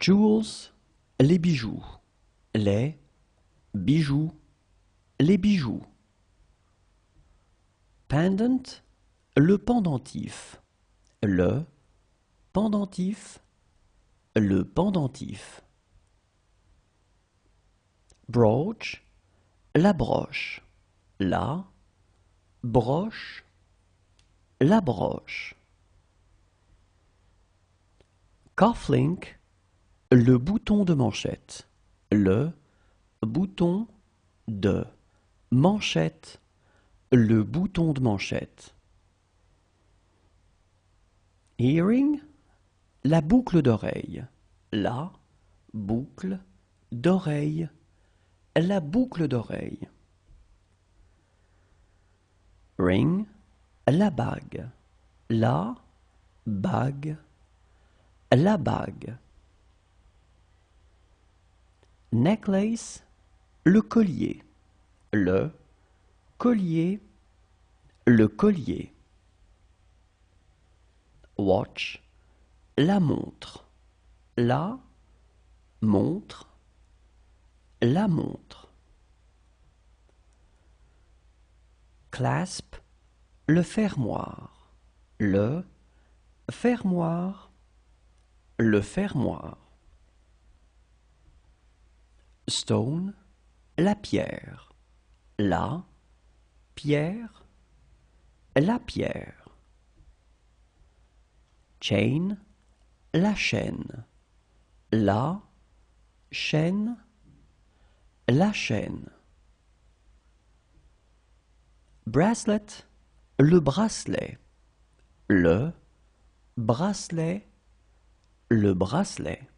Jewels, les bijoux. Les bijoux, les bijoux. Pendant, le pendentif. Le pendentif, le pendentif. Brooch, la broche. La broche, la broche. Cufflink, le bouton de manchette. Le bouton de manchette. Le bouton de manchette. Earring, la boucle d'oreille. La boucle d'oreille. La boucle d'oreille. Ring, la bague. La bague. La bague. Necklace, le collier. Le collier. Le collier. Watch, la montre. La montre. La montre. Clasp, le fermoir. Le fermoir. Le fermoir. Stone, la pierre. La pierre. La pierre. Chain, la chaîne. La chaîne. La chaîne. Bracelet, le bracelet. Le bracelet. Le bracelet.